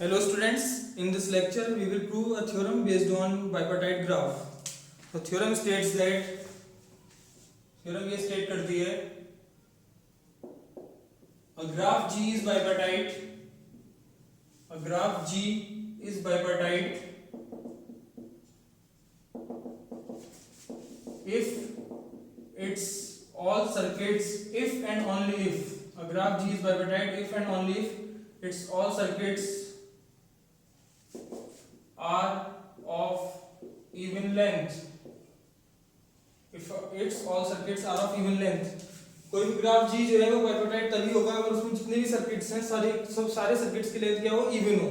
Hello students, in this lecture we will prove a theorem based on bipartite graph. The theorem states that theorem ये state करती है a graph G is bipartite. A graph G is bipartite if its all circuits, if and only if a graph G is bipartite if and only if its all circuits are of even length. If its all circuits are of even length, कोई भी graph G जो है वो bipartite तभी होगा अगर उसमें जितने भी सर्किट्स हैं सारे सर्किट्स की लेंथ क्या हो, इवन हो.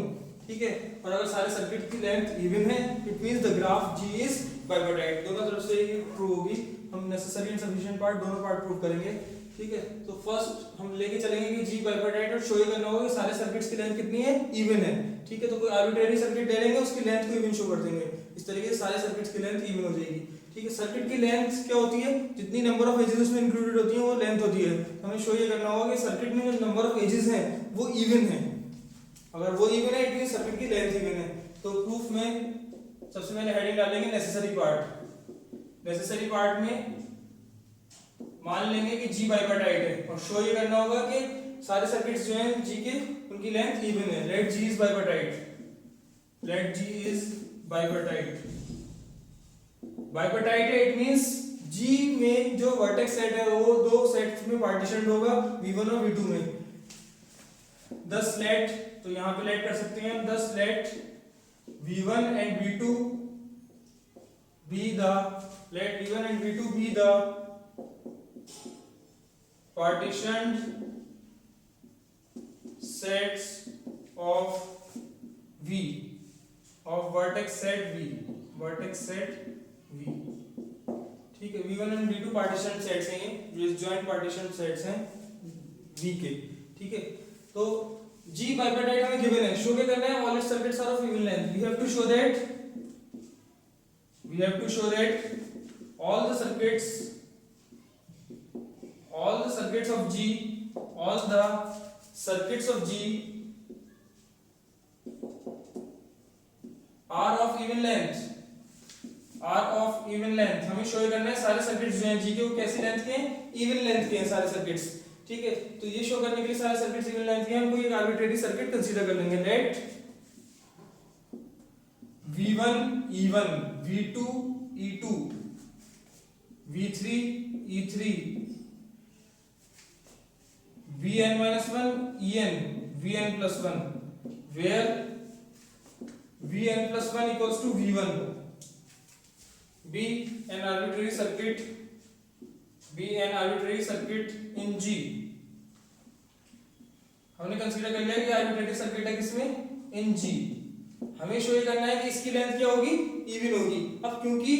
ठीक है, और अगर सारे सर्किट की लेंथ इवन है it means the graph G is bipartite. दोनों तरफ से ये प्रूव होगी. हम नेसेसरी एंड सफिशिएंट पार्ट दोनों पार्ट प्रूव करेंगे. ठीक है, तो फर्स्ट हम लेके चलेंगे कि G बाइपार्टाइट और शो ये करना होगा कि सारे सर्किट्स की लेंथ कितनी है, इवन है. ठीक है, तो कोई आर्बिट्रेरी सर्किट ले लेंगे उसकी लेंथ को इवन शो कर देंगे. इस तरीके से सारे सर्किट्स की लेंथ इवन हो जाएगी. ठीक है, सर्किट की लेंथ क्या होती है, जितनी नंबर ऑफ एजेस उसमें इंक्लूडेड होती है वो लेंथ होती है. तो हमें शो ये करना होगा कि सर्किट में जो नंबर ऑफ एजेस हैं वो इवन है. अगर वो इवन है इट मींस सर्किट की लेंथ इवन है. तो प्रूफ में सबसे पहले हेडिंग डालेंगे नेसेसरी पार्ट. नेसेसरी पार्ट में मान लेंगे कि G बाइपार्टाइट है और शो ये करना होगा कि सारे सर्किट्स जो हैं G के उनकी लेंथ इवन है. Let G is bipartite. Let G is bipartite. Bipartite है इट मींस G में जो वर्टेक्स सेट है वो दो सेट्स में पार्टीशनड होगा V1 और V2 में. दस लेट, तो यहां पे लेट कर सकते हैं हम, दस late V1 and V2 be the let V1 and V2 be the partitioned sets of V of vertex set V. Vertex set V. ठीक है, V1 and V2 partition sets हैं, ये जॉइंट पार्टीशन सेट्स हैं V के. ठीक है, तो G bipartite हमें गिवन है. शो क्या करना है, all its circuits are of even length. We have to show that all the circuits of G, all the circuits of G are of even length. हमें शो करना है सारे circuits जो हैं G के वो कैसी लेंथ के हैं, इवन लेंथ के हैं सारे सर्किट्स. ठीक है, तो ये शो करने के लिए सारे सर्किट्स इवन लेंथ के हैं. हम कोई एक आर्बिट्रेरी सर्किट कंसीडर कर लेंगे. Let V1 E1, V2 E2, V3 E3, Vn-1 En, Vn+1, where Vn+1 equals to V1. Be an arbitrary circuit in G. हमने कंसीडर कर लिया कि आर्बिट्रेरी सर्किट है किसमें, इन G. हमें शो ये करना है कि इसकी लेंथ क्या होगी, इवन होगी. अब क्योंकि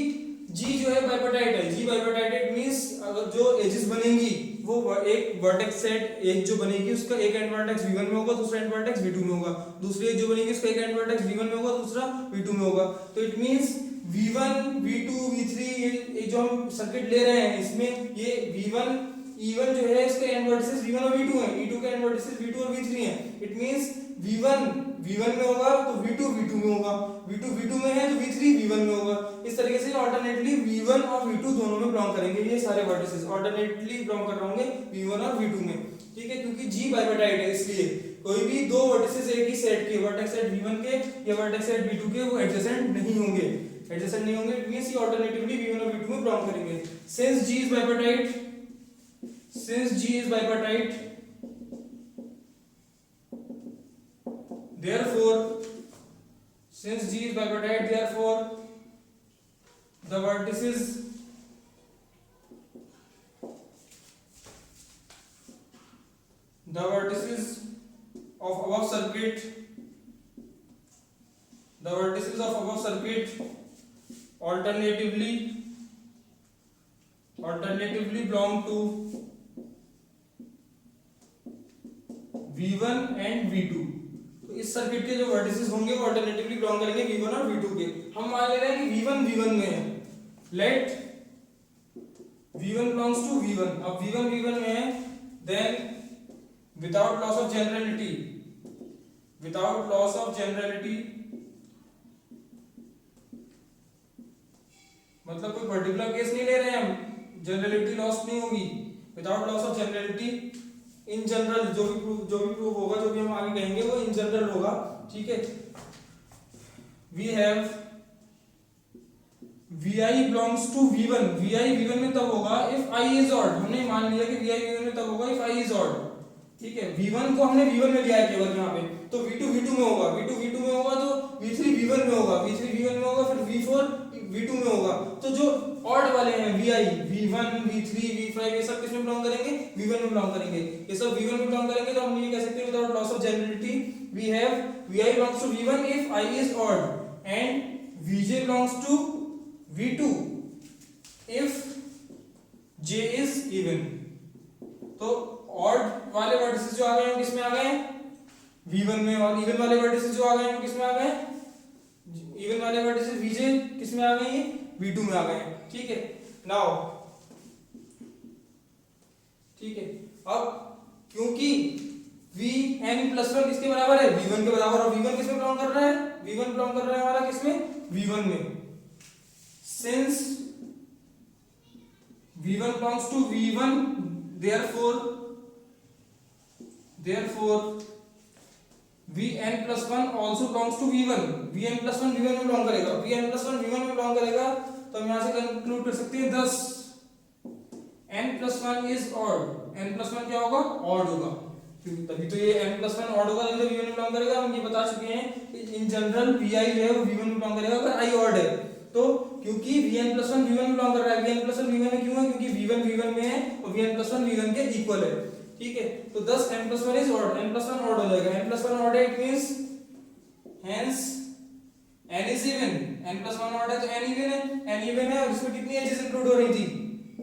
G जो है बाइपार्टाइट है, G बाइपार्टाइट मींस अगर जो एजेस बनेंगी वो एक वर्टेक्स सेट एक जो बनेगी उसका एक एंड वर्टेक्स V1 में होगा, दूसरा एंड वर्टेक्स V2 में होगा. दूसरी एक जो बनेगी उसका एक एंड वर्टेक्स V1 में होगा, दूसरा V2 में होगा. तो it means V1 V2 V3 ये जो हम सर्किट ले रहे हैं इसमें ये V1 E1 जो है इसके एंड वर्टिसेस V1 और V2 हैं, E2 के एंड वर्टिसेस V2 और V3 हैं. इट मींस V1 V1 में होगा तो V2 V2 में होगा, V2 V2 में है तो V3 V1 में होगा. इस तरीके से ऑल्टरनेटली V1 और V2 दोनों में बिलोंग करेंगे. ये सारे वर्टिसेस ऑल्टरनेटली बिलोंग कर रहे होंगे V1 और V2 में. ठीक है, क्योंकि G बाइपार्टाइट है इसलिए कोई भी दो वर्टिसेस एक ही सेट के, वर्टेक्स सेट V1 के या वर्टेक्स सेट V2 के, वो एडजेसेंट नहीं होंगे. इट मींस ये ऑल्टरनेटिवली V1 और V2 में बिलोंग करेंगे. Since G is bipartite, therefore the vertices of above circuit alternatively belong to V1 and V2. तो इस सर्किट के जो वर्टिसेस होंगे वो अल्टरनेटिवली बिलोंग करेंगे V1 और V2 के. हम मान ले रहे हैं कि V1 V1 में है. Let V1 belongs to V1. अब V1 V1 में है, then without loss of generality without loss of generality, मतलब कोई पर्टिकुलर केस नहीं ले रहे हैं हम, जनरलिटी लॉस नहीं होगी, without loss of generality, in general जो भी प्रूफ होगा, जो भी हम आगे कहेंगे वो इन जनरल होगा, ठीक है। We have vi belongs to v1, vi v1 में तब होगा if i is odd, हमने मान लिया कि vi v1 में तब होगा if i is odd, ठीक है। v1 को हमने v1 में लिया है केवल यहाँ पे, तो v2 v2 में होगा, v2 v2 में होगा तो v3 v1 में होगा, v3 v1 में होगा, फिर v4 v2 में होगा। तो जो ऑड वाले हैं vi v1 v3 v5 ये सब किस में बिलोंग करेंगे, v1 में बिलोंग करेंगे, ये सब v1 में बिलोंग करेंगे। तो हम ये कह सकते हैं without loss of generality we have vi belongs to v1 if i is odd and vj belongs to v2 if j is even। तो ऑड वाले वर्टिसेस जो आ गए हैं किस में आ गए हैं, v1 में, और इवन वाले वर्टिसेस जो आ गए हैं किस में आ गए हैं, इवन वाले वर्टिसेस vj किस में आ गए हैं, v2 में आ गए हैं, ठीक है। नाउ ठीक है, अब क्योंकि vn+1 किसके बराबर है, v1 के बराबर, और v1 किस में बिलोंग कर रहा है, v1 बिलोंग कर रहा है हमारा किस में, v1 में। Since v1 belongs to v1, therefore vn+1 also belongs to v1, vn+1 v1 में बिलोंग करेगा, vn+1 v1 में बिलोंग करेगा। तो हम यहां से कंक्लूड कर सकते हैं, thus n+1 is odd, n+1 क्या होगा, ऑड होगा, तभी तो ये n+1 ऑड होगा, तभी तो v1 में बिलोंग करेगा। हम ये बता चुके हैं कि इन जनरल vi जो है वो v1 में बिलोंग करेगा अगर i ऑड है, तो क्योंकि vn+1 v1 में बिलोंग कर रहा है, vn+1 v1 में क्यों है, क्योंकि v1 v1 में है और vn+1 v1 के इक्वल है, ठीक है। तो 10 n+1 is odd, n+1 odd हो जाएगा, n+1 ऑड है, it means hence n is even, n+1 odd है तो n इवन है, n इवन है और इसमें कितनी एजेस इंक्लूड हो रही थी,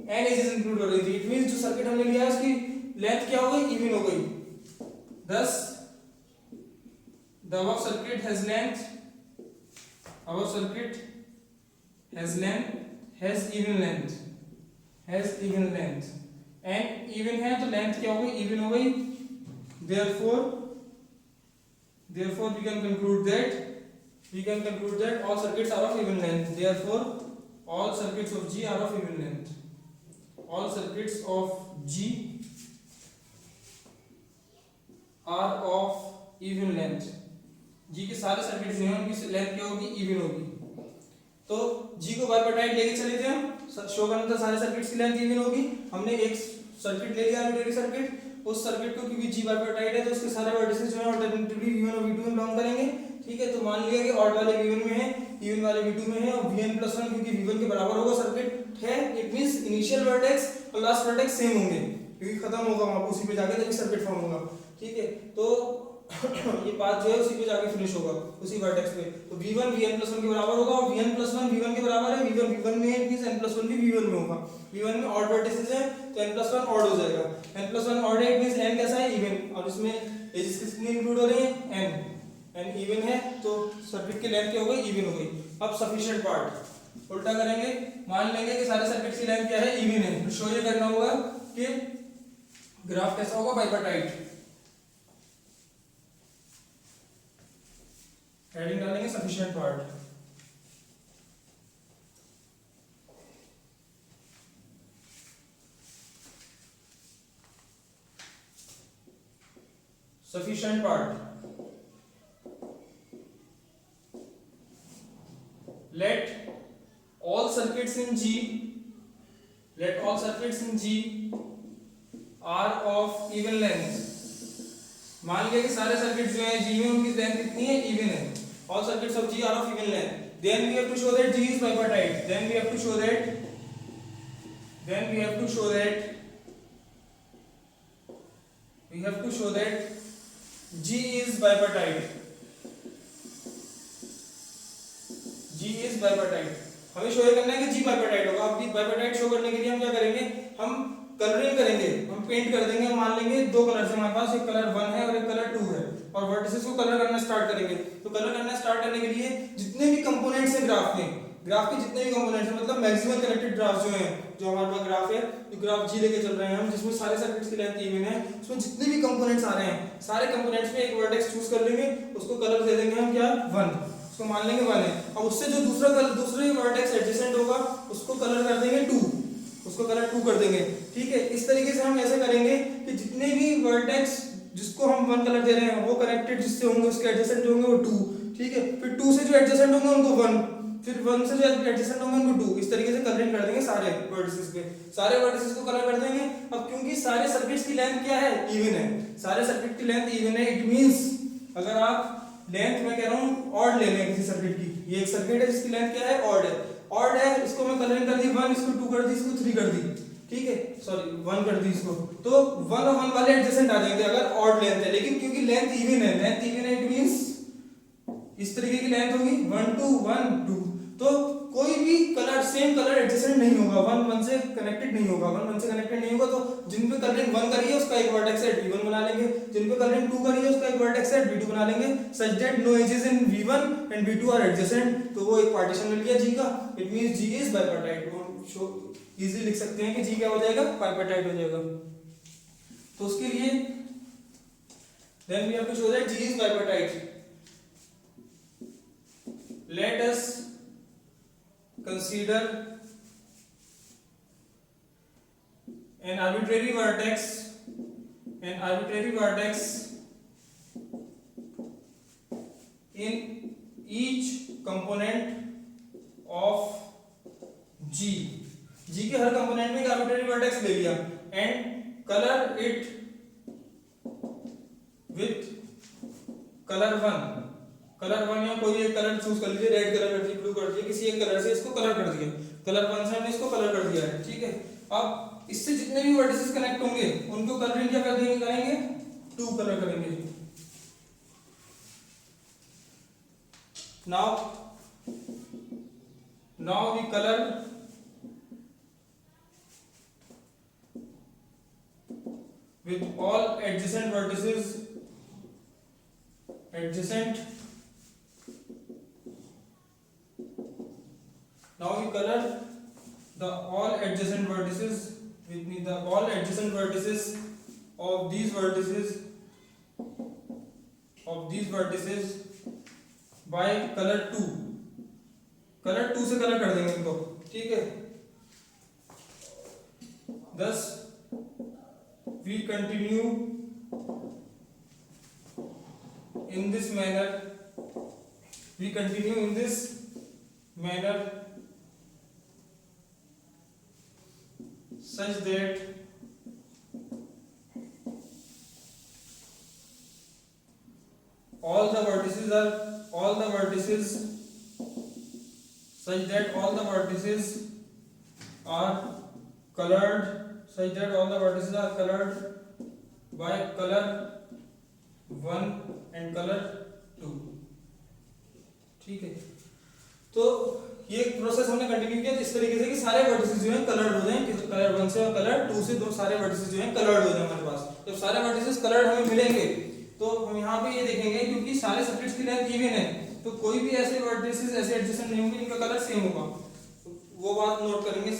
n एजेस इंक्लूड हो रही थी, इट मींस जो सर्किट हमने लिया है उसकी लेंथ क्या हो गई, इवन हो गई। thus the above circuit has length, above circuit has even length, and even है तो लेंथ क्या हो गई, even हो गई। therefore we can conclude that all circuits are of even length, therefore all circuits of G are of even length, all circuits of G are of even length, G के सारे circuits जो हैं उनकी length क्या होगी, even होगी। तो G को बाइपार्टाइट लेके चले थे हम, शो करना था सारे सर्किट्स की लेंथ इवन होगी। हमने एक सर्किट ले लिया आर्बिट्रेरी सर्किट, उस सर्किट को क्योंकि G बाइपार्टाइट है तो उसके सारे वर्टिसेस जो हैं अल्टरनेटिवली v1 और v2 में बिलोंग करेंगे, ठीक है। तो मान लिया कि ऑड वाले v1 में है, इवन वाले v2 में है, और vn+1 क्योंकि v1 के बराबर होगा सर्किट है, इट मींस इनिशियल वर्टेक्स और लास्ट वर्टेक्स सेम होंगे क्योंकि खत्म होगा वहां उसी पे जाके तभी सर्किट फॉर्म होगा, ठीक है। तो ये पाथ जो है उसी पे जाके फिनिश होगा उसी वर्टेक्स पे। तो v1 vn+1 के बराबर होगा और vn+1 v1 के बराबर है, v1 v1 में है, इट मींस n+1 भी v1 में होगा। v1 में ऑड वर्टिसेस है तो n+1 ऑड हो जाएगा, n+1 ऑड है, इट मींस n कैसा है, इवन, और इसमें एजेस कितनी इंक्लूड हो रही है, n इवन है, तो सर्किट की लेंथ क्या हो गई, इवन हो गई। अब सफिशिएंट पार्ट उल्टा करेंगे, मान लेंगे कि सारे सर्किट की लेंथ क्या है, इवन है, तो शो ये करना होगा कि ग्राफ कैसा होगा, बाइपार्टाइट। हेडिंग डालेंगे sufficient part, sufficient part, let all circuits in G are of even length। मान लिया कि सारे सर्किट्स जो हैं G में उनकी लेंथ कितनी है, इवन है, all circuits of G are of even length, then we have to show that G is bipartite, then we have to show that G is bipartite, हमें शो करना है कि G बाइपार्टाइट होगा। अब bipartite show करने के लिए हम क्या करेंगे, हम कलरिंग करेंगे, हम पेंट कर देंगे। हम मान लेंगे दो कलर्स हमारे पास, एक कलर 1 है और एक कलर 2 है, और वर्टिसेस को कलर करना स्टार्ट करेंगे। तो कलर करना स्टार्ट करने के लिए जितने भी कंपोनेंट्स हैं ग्राफ के जितने भी कंपोनेंट्स हैं, मतलब मैक्सिमम कनेक्टेड ग्राफ जो हैं, जो हमारे पास ग्राफ है, जो ग्राफ जी लेके चल रहे हैं हम, जिसमें सारे सर्किट्स की लेंथ इवन है, उसमें जितने भी कंपोनेंट्स आ रहे हैं सारे कंपोनेंट्स में एक वर्टेक्स चूज कर लेंगे, उसको कलर दे देंगे हम क्या 1, उसको मान लेंगे 1 है। अब उससे जो दूसरा कलर दूसरे वर्टेक्स एडजेसेंट होगा उसको कलर कर देंगे 2, उसको कलर 2 कर देंगे। ठीक है, इस तरीके से हम ऐसे करेंगे कि जितने भी वर्टेक्स जिसको हम 1 कलर दे रहे हैं वो कनेक्टेड जिससे होंगे उसके एडजेसेंट होंगे वो 2। ठीक है, फिर 2 से जो एडजेसेंट होंगे उनको 1, फिर 1 से जो एडजेसेंट होंगे उनको 2। इस तरीके से कलरिंग कर देंगे सारे वर्टिसेस पे, सारे वर्टिसेस को कलर कर देंगे। अब क्योंकि सारे सर्किट्स की लेंथ क्या है, इवन है, सारे सर्किट की लेंथ इवन है, इट मींस अगर आप लेंथ मैं कह रहा हूं ऑड ले लें किसी सर्किट की, ये एक सर्किट है जिसकी लेंथ क्या है ऑड है, ऑड है, इसको मैं कलरिंग कर दी 1, इसको 2 कर दी, इसको 3 कर दी, ठीक है, सॉरी 1 कर दी इसको, तो 1 और 1 वाले एडजेसेंट आ जाएंगे अगर ऑड लेंथ है। लेकिन क्योंकि लेंथ इवन है, लेंथ इवन है, इट मींस इस तरीके की लेंथ होगी 1 2 1 2, तो कोई भी कलर सेम कलर एडजेसेंट नहीं होगा, 1 1 से कनेक्टेड नहीं होगा, 1 1 से कनेक्टेड नहीं होगा, तो जिन पे कलरिंग 1 करी है उसका एक वर्टेक्स है v1 बना लेंगे, जिन पे कलरिंग 2 करी है उसका एक वर्टेक्स है v2 बना लेंगे, such that no edges in v1 and v2 are adjacent, तो वो एक पार्टीशन मिल गया g का, it means g is bipartite. हम इजीली लिख सकते हैं कि g क्या हो जाएगा, बाइपार्टाइट हो जाएगा। तो उसके लिए then we have to show that g is bipartite. Let us consider an arbitrary vertex in each component of G। G के हर कंपोनेंट में एक arbitrary vertex ले लिया and color it with color 1, colour 1 या कोई एक कलर चूज कर लीजिए, रेड कलर कर दिया, ब्लू कर दिया, किसी एक कलर से इसको कलर कर दिया, कलर 1 से हमने इसको कलर कर दिया है। ठीक है, अब इससे जितने भी वर्टिसेस कनेक्ट होंगे उनको कलरिंग क्या कर देंगे, करेंगे 2 कलर करेंगे। Now we colour with all adjacent vertices, now we color the all adjacent vertices with me, the all adjacent vertices of these vertices by color 2, color 2 से कलर कर देंगे इनको। ठीक है, thus we continue in this manner such that all the vertices are colored by color 1 and color 2। ठीक है, तो ये प्रोसेस हमने कंटिन्यू किया इस तरीके से कि सारे वर्टिसेस जो हैं कलर्ड हो जाएं, कलर 1 से और कलर 2 से, दो सारे वर्टिसेस जो हैं कलर्ड हो जाएं हमारे पास। जब सारे वर्टिसेस कलर्ड हमें मिलेंगे तो हम यहाँ पे ये देखेंगे क्योंकि सारे सर्किट्स की लेंथ इवन है तो कोई भी ऐसे वर्टिसेस ऐसे एडजेसेंट नहीं होंगे इनका कलर सेम होगा, वो बात नोट करेंगे।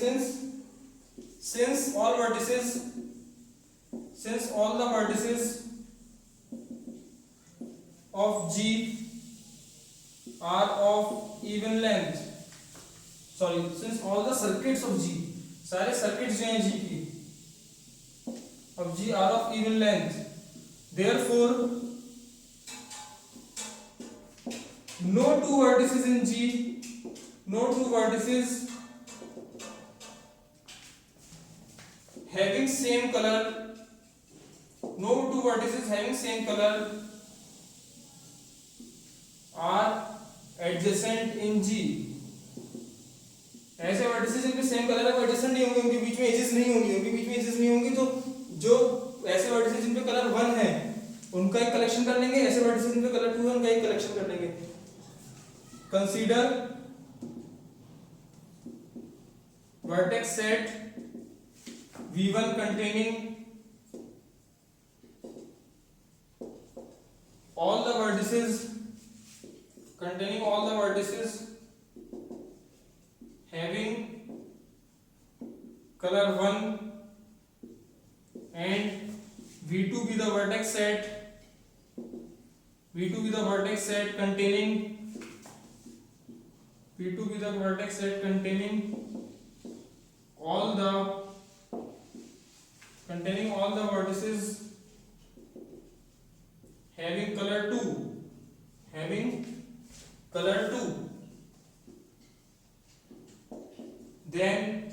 since all the vertices of G are of even length, since all the circuits of G, सारे सर्किट्स जो हैं G की of G are of even length, therefore no two vertices in G, no two vertices having same color, no two vertices having same color are adjacent in G। ऐसे vertices जिनके same colour है वो adjacent नहीं होंगे, उनके बीच में edges नहीं होंगी, तो जो ऐसे वर्टिसेस जिन पे कलर 1 है उनका एक कलेक्शन कर लेंगे, ऐसे वर्टिसेस जिन पे कलर 2 है उनका एक कलेक्शन कर लेंगे। Consider vertex set V1 containing all the vertices having set V2 with a vertex set containing all the vertices having color 2, then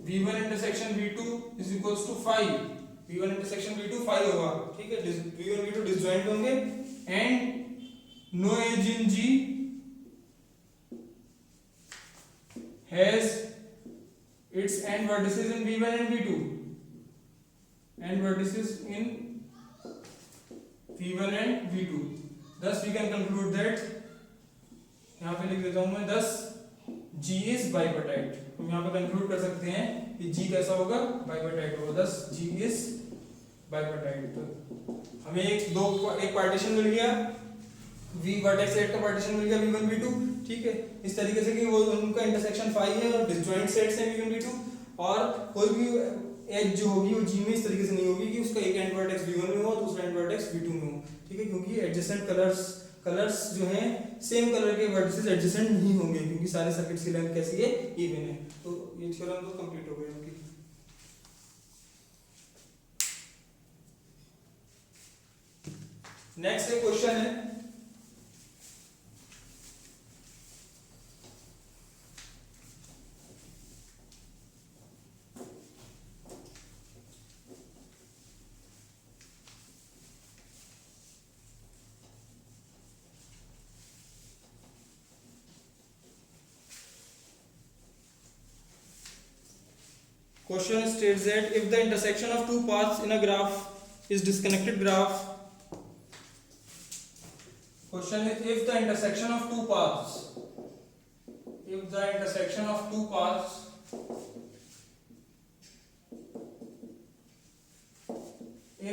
V1 intersection V2 is equals to 5. V1 intersection V2 5 होगा, ठीक है। V1 V2 disjoint होंगे and no edge in G has its end vertices in V1 and V2. End vertices in V1 and V2. Thus we can conclude that, यहाँ पे लिख देता हूँ मैं, thus G is bipartite। हम यहाँ पे कंक्लूड कर सकते हैं कि G कैसा होगा, bipartite होगा। thus G is bipartite। तो हमें एक पार्टीशन मिल गया, V वर्टेक्स सेट का पार्टीशन मिल गया V1 V2, ठीक है। इस तरीके से कि वो उनका इंटरसेक्शन 5 है और डिसजॉइंट सेट्स हैं V1 V2, और कोई भी एज जो होगी वो G में इस तरीके से नहीं होगी कि उसका एक एंड वर्टेक्स V1 में हो दूसरा एंड वर्टेक्स V2 में हो, ठीक है, क्योंकि एडजेसेंट कलर्स जो हैं सेम कलर के वर्टिसेस एडजेसेंट नहीं होंगे, क्योंकि सारे सर्किट्स की लेंथ कैसी है, इवन है। तो ये थ्योरम तो कंप्लीट हो गया आपकी। नेक्स्ट एक क्वेश्चन है, question states that if the intersection of two paths in a graph is disconnected graph, question is if the intersection of two paths in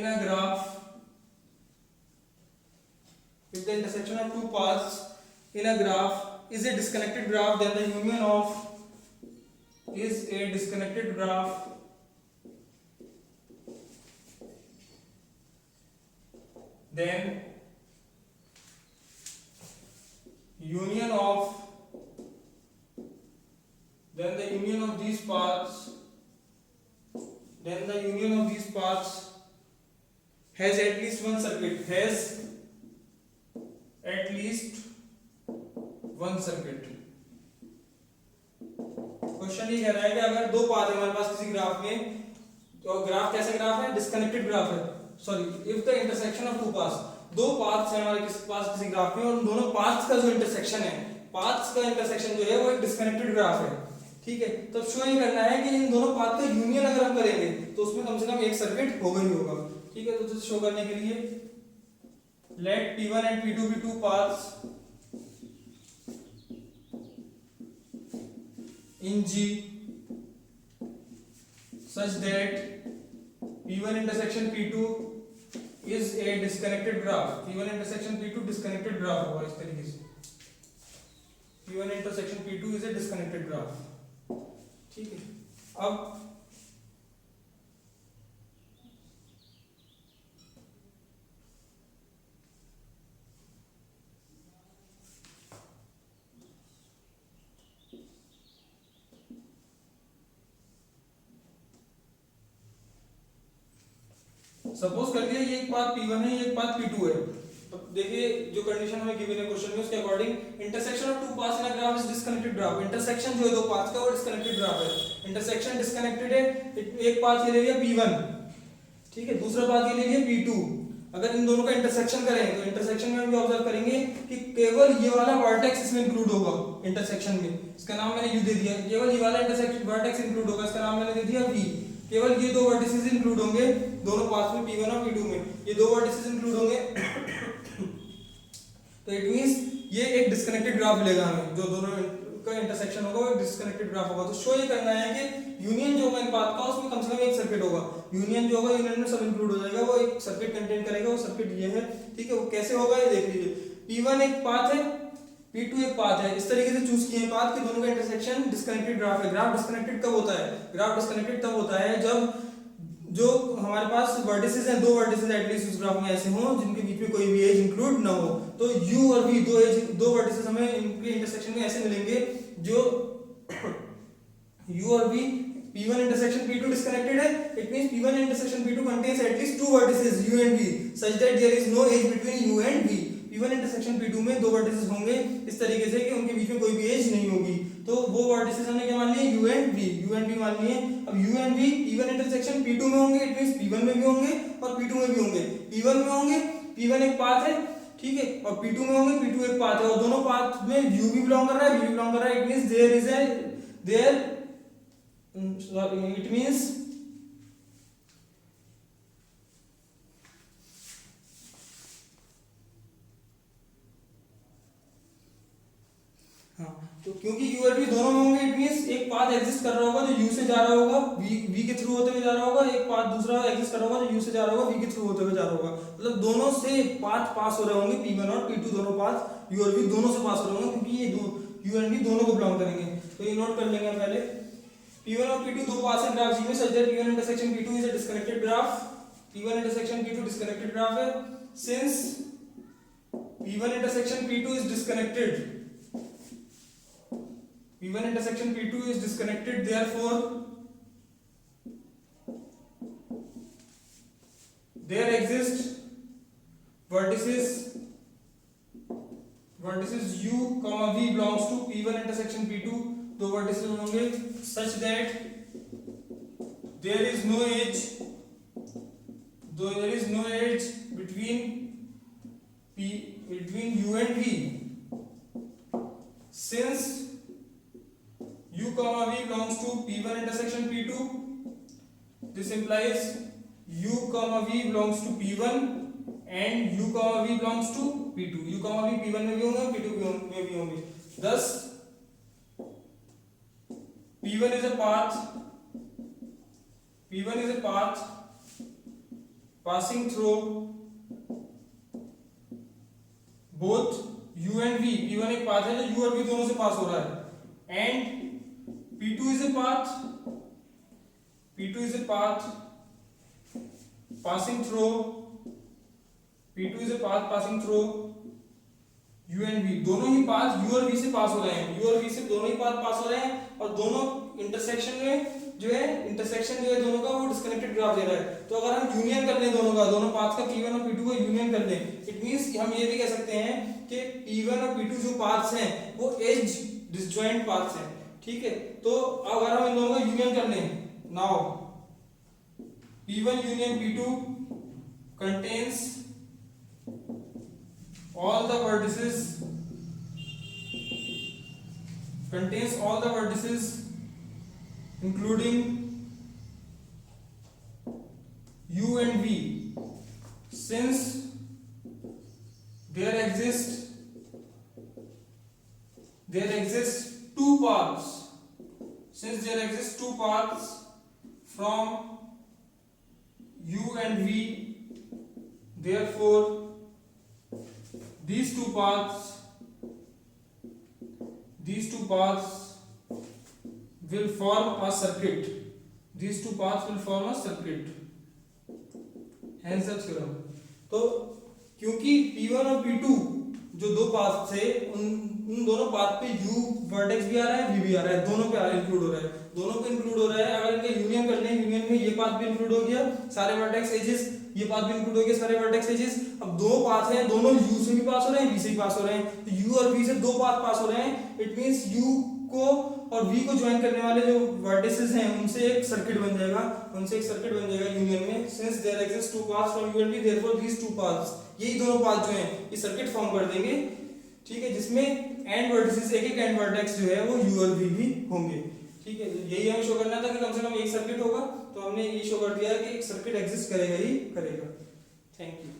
a graph, if the intersection of two paths in a graph is a disconnected graph, then the union of is a disconnected graph then the union of these paths has at least one circuit, question ये कह रहा है कि अगर दो path है हमारे पास किसी ग्राफ में, तो ग्राफ कैसे ग्राफ है, डिस्कनेक्टेड ग्राफ है, sorry, if the intersection of two paths, दो पाथ्स हैं हमारे पास किसी ग्राफ में, और दोनों पाथ्स का जो इंटरसेक्शन है, पाथ्स का इंटरसेक्शन जो है वो एक डिस्कनेक्टेड ग्राफ है, ठीक है। तो शो ये करना है कि इन दोनों पाथ का यूनियन अगर हम करेंगे तो उसमें कम से कम एक सर्किट होगा ही होगा, ठीक है। तो उसे शो करने के लिए late P1 and P2 be two paths in G such that P1 intersection P2 is a disconnected graph, P1 intersection P2 disconnected graph होगा इस तरीके से, P1 intersection P2 is a disconnected graph, ठीक है। अब सपोज कर लिया ये एक पाथ P1 है, ये एक पाथ P2 है, तो देखिए जो कंडीशन हमें गिवन है क्वेश्चन में उसके according intersection of two paths in a graph is disconnected graph, intersection जो है दो पाथ्स का वो डिस्कनेक्टेड ग्राफ है, इंटरसेक्शन डिस्कनेक्टेड है, एक पाथ ये ले लिया P1, ठीक है, दूसरा पाथ ये ले लिया P2। अगर इन दोनों का इंटरसेक्शन करें तो इंटरसेक्शन में हम ये ऑब्जर्व करेंगे कि केवल ये वाला वर्टेक्स इसमें इंक्लूड होगा इंटरसेक्शन में, इसका नाम मैंने U दे दिया, केवल ये वाला इंटरसेक्शन वर्टेक्स इंक्लूड होगा, इसका नाम मैंने दे दिया V। केवल ये दो वर्टिसेस इंक्लूड होंगे दोनों पाथ्स में P1 और P2 में, ये दो वर्टिसेस इंक्लूड होंगे तो इट मींस ये एक डिस्कनेक्टेड ग्राफ मिलेगा हमें, जो दोनों का इंटरसेक्शन होगा वो डिस्कनेक्टेड ग्राफ होगा। तो शो ये करना है कि यूनियन जो होगा इन पाथ का उसमें कम से कम एक सर्किट होगा, यूनियन जो होगा यूनियन में सब इंक्लूड हो जाएगा, वो एक सर्किट कंटेन करेगा, वो सर्किट ये है, ठीक है। वो कैसे होगा ये देख लीजिए, P1 एक पाथ है, P2 एक पाथ है, इस तरीके से चूज किए हैं पाथ कि दोनों का इंटरसेक्शन डिस्कनेक्टेड ग्राफ है। ग्राफ डिस्कनेक्टेड कब होता है, ग्राफ डिस्कनेक्टेड तब होता है जब जो हमारे पास वर्टिसेस हैं, दो वर्टिसेस एटलीस्ट उस ग्राफ में ऐसे हों जिनके बीच में कोई भी एज इंक्लूड ना हो। तो u और v दो वर्टिसेस हमें इनके इंटरसेक्शन में ऐसे मिलेंगे जो u और v p1 intersection p2 disconnected है, it means p1 intersection p2 contains at least two vertices u and v such that there is no edge between u and v। p1 intersection p2 में दो vertices होंगे इस तरीके से कि उनके बीच में कोई भी एज नहीं होगी, तो वो vertices हमने क्या मान लिए u and v मान लिए। अब u and v p1 intersection p2 में होंगे, it means p1 में भी होंगे और p2 में भी होंगे। p1 में होंगे, p1 एक पाथ है, ठीक है, और p2 में होंगे, p2 एक पाथ है, और दोनों पाथ में u भी बिलोंग कर रहा है, v भी बिलोंग कर रहा है, it means it means हाँ, तो क्योंकि u और v दोनों में होंगे, इट मींस एक पाथ एग्जिस्ट कर रहा होगा जो u से जा रहा होगा, v के थ्रू होते हुए जा रहा होगा, एक पाथ दूसरा एग्जिस्ट कर रहा होगा जो u से जा रहा होगा, v के थ्रू होते हुए जा रहा होगा, मतलब दोनों से पाथ पास हो रहे होंगे, p1 और p2 दोनों पाथ u और v दोनों से पास हो रहे होंगे, क्योंकि ये दो u और v दोनों को बिलोंग करेंगे। तो ये नोट कर लेंगे पहले, p1 और p2 दो पाथ्स हैं ग्राफ G में, such that p1 intersection p2 is a disconnected graph, p1 intersection p2 disconnected graph है, since p1 intersection p2 is disconnected, p1 intersection p2 is disconnected, therefore there exist vertices u comma v belongs to p1 intersection p2, दो vertices होंगे such that there is no edge between u and v, since u comma v belongs to p1 intersection p2, this implies u comma v belongs to p1 and u comma v belongs to p2, u comma v p1 में भी होंगे, p2 में भी होंगे, thus p1 is a path passing through both u and v, p1 एक path है जो u और v दोनों से पास हो रहा है, and p2 is a path passing through u and v, दोनों ही पाथ u और v से पास हो रहे हैं, u और v से दोनों ही पाथ पास हो रहे हैं, और दोनों इंटरसेक्शन जो है दोनों का वो डिस्कनेक्टेड ग्राफ दे रहा है। तो अगर हम यूनियन कर लें दोनों पाथ का p1 और p2 को यूनियन कर लें, इट मींस हम ये भी कह सकते हैं कि p1 और p2 जो पाथ्स हैं वो एज डिसजॉइंट पाथ्स हैं, ठीक है। तो अगर हम इन दोनों का यूनियन कर लें, now p1 union p2 contains all the vertices including u and v, since there exist two paths from u and v, therefore these two paths will form a circuit, hence the theorem। तो क्योंकि p1 और p2 जो दो path थे उन दोनों path पे u vertex भी आ रहा है, v भी आ रहा है, दोनों पे इंक्लूड हो रहा है, अगर इनका यूनियन कर लें, यूनियन में ये पाथ भी इंक्लूड हो गया, सारे वर्टेक्स एजेस, ये पाथ भी इंक्लूड हो गया, सारे वर्टेक्स एजेस। अब दो पाथ हैं, दोनों u से भी पास हो रहे हैं, v से भी पास हो रहे हैं, तो u और v से दो पाथ पास हो रहे हैं, इट मींस u को और v को ज्वाइन करने वाले जो वर्टिसेस हैं उनसे एक सर्किट बन जाएगा यूनियन में, since there exist two paths from u and v, therefore these two paths, यही दोनों पाथ जो हैं ये सर्किट फॉर्म कर देंगे, ठीक है, जिसमें एंड वर्टिसेस एक एंड वर्टेक्स जो है वो u और v भी होंगे, ठीक है। यही हमें शो करना था कि कम से कम एक सर्किट होगा, तो हमने ये शो कर दिया है कि एक सर्किट एग्जिस्ट करेगा ही करेगा। Thank you.